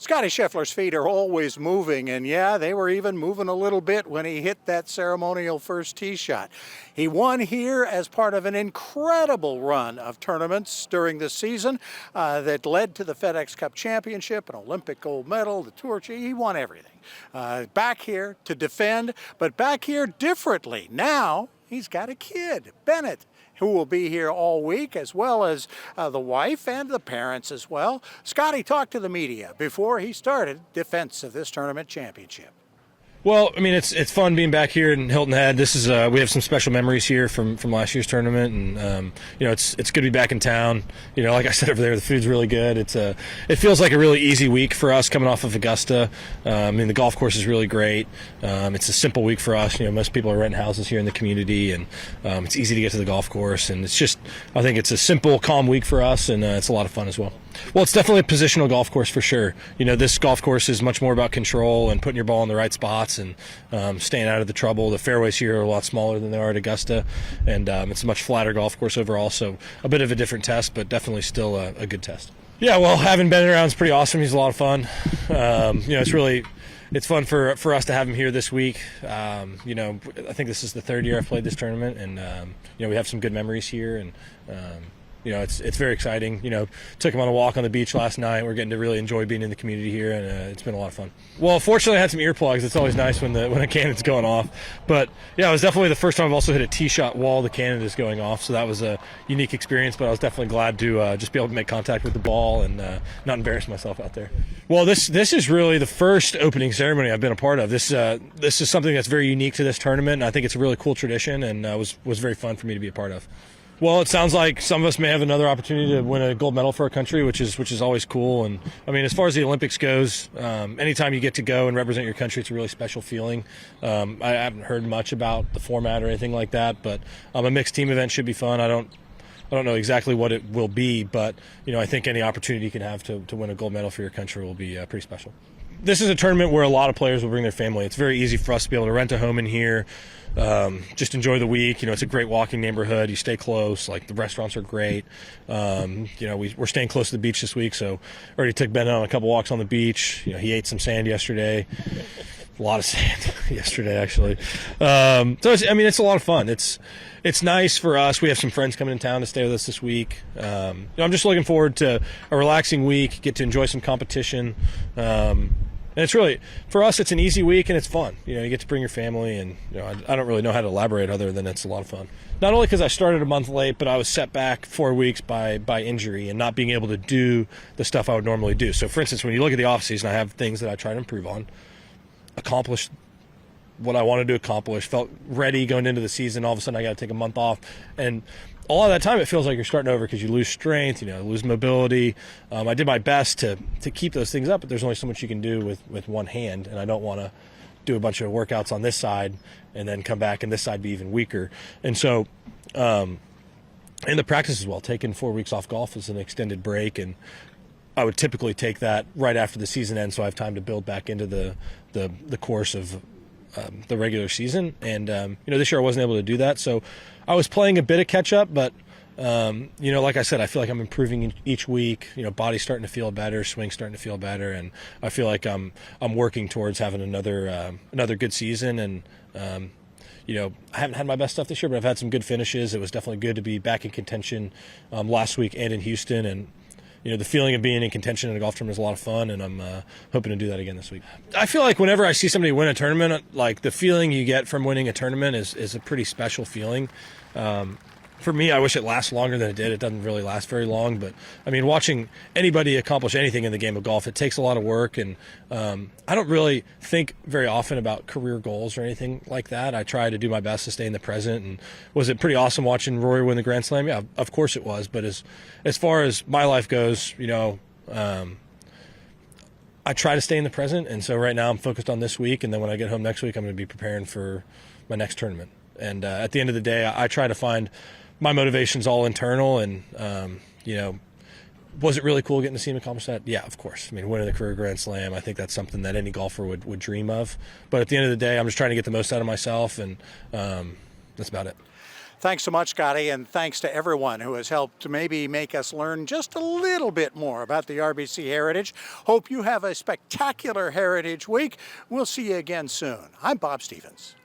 Scottie Scheffler's feet are always moving, and yeah, they were even moving a little bit when he hit that ceremonial first tee shot. He won here as part of an incredible run of tournaments during the season that led to the FedEx Cup Championship, an Olympic gold medal, the Tour. He won everything. Back here to defend, but back here differently. Now he's got a kid, Bennett, who will be here all week, as well as the wife and the parents as well. Scottie talked to the media before he started defense of this tournament championship. Well, I mean, it's fun being back here in Hilton Head. This is we have some special memories here from last year's tournament, and it's good to be back in town. Like I said over there, the food's really good. It feels like a really easy week for us coming off of Augusta. I mean, the golf course is really great. It's a simple week for us. Most people are renting houses here in the community, and it's easy to get to the golf course. And I think it's a simple, calm week for us, and it's a lot of fun as well. Well, it's definitely a positional golf course for sure. This golf course is much more about control and putting your ball in the right spots and staying out of the trouble. The fairways here are a lot smaller than they are at Augusta, and it's a much flatter golf course overall, so a bit of a different test, but definitely still a good test. Yeah, well, having Bennett around is pretty awesome. He's a lot of fun. It's fun for us to have him here this week. I think this is the third year I've played this tournament, and we have some good memories here, and it's very exciting. Took him on a walk on the beach last night. We're getting to really enjoy being in the community here, and it's been a lot of fun. Well, fortunately, I had some earplugs. It's always nice when a cannon's going off. But yeah, it was definitely the first time I've also hit a tee shot while the cannon is going off, so that was a unique experience. But I was definitely glad to just be able to make contact with the ball and not embarrass myself out there. Well, this is really the first opening ceremony I've been a part of. This is something that's very unique to this tournament, and I think it's a really cool tradition, and was very fun for me to be a part of. Well, it sounds like some of us may have another opportunity to win a gold medal for our country, which is always cool. And I mean, as far as the Olympics goes, anytime you get to go and represent your country, it's a really special feeling. I haven't heard much about the format or anything like that, but a mixed team event should be fun. I don't know exactly what it will be, but I think any opportunity you can have to win a gold medal for your country will be pretty special. This is a tournament where a lot of players will bring their family. It's very easy for us to be able to rent a home in here, just enjoy the week. It's a great walking neighborhood. You stay close. Like, the restaurants are great. We're staying close to the beach this week, so already took Ben on a couple walks on the beach. He ate some sand yesterday. A lot of sand yesterday, actually. It's a lot of fun. It's nice for us. We have some friends coming in town to stay with us this week. I'm just looking forward to a relaxing week, get to enjoy some competition. And it's really, for us, it's an easy week and it's fun. You get to bring your family, and I don't really know how to elaborate other than it's a lot of fun. Not only because I started a month late, but I was set back 4 weeks by injury and not being able to do the stuff I would normally do. So, for instance, when you look at the offseason, I have things that I try to improve on, accomplished what I wanted to accomplish, felt ready going into the season. All of a sudden I got to take a month off, and a lot of that time it feels like you're starting over because you lose strength, lose mobility. I did my best to keep those things up, but there's only so much you can do with one hand, and I don't want to do a bunch of workouts on this side and then come back and this side be even weaker. And so in the practice as well, taking 4 weeks off golf is an extended break, and I would typically take that right after the season ends, so I have time to build back into the course of the regular season. And this year I wasn't able to do that, so I was playing a bit of catch up, but like I said, I feel like I'm improving each week. Body's starting to feel better, swing's starting to feel better, and I feel like I'm working towards having another good season. And I haven't had my best stuff this year, but I've had some good finishes. It was definitely good to be back in contention last week and in Houston, and the feeling of being in contention in a golf tournament is a lot of fun, and I'm hoping to do that again this week. I feel like whenever I see somebody win a tournament, like, the feeling you get from winning a tournament is a pretty special feeling. For me, I wish it lasts longer than it did. It doesn't really last very long, but I mean, watching anybody accomplish anything in the game of golf, it takes a lot of work, and I don't really think very often about career goals or anything like that. I try to do my best to stay in the present. And was it pretty awesome watching Rory win the Grand Slam? Yeah, of course it was. But as far as my life goes, I try to stay in the present, and so right now I'm focused on this week, and then when I get home next week, I'm going to be preparing for my next tournament. And at the end of the day, I try to find my motivation's all internal, and was it really cool getting to see him accomplish that? Yeah, of course. I mean, winning the career Grand Slam, I think that's something that any golfer would dream of. But at the end of the day, I'm just trying to get the most out of myself, and that's about it. Thanks so much, Scottie, and thanks to everyone who has helped to maybe make us learn just a little bit more about the RBC Heritage. Hope you have a spectacular Heritage Week. We'll see you again soon. I'm Bob Stevens.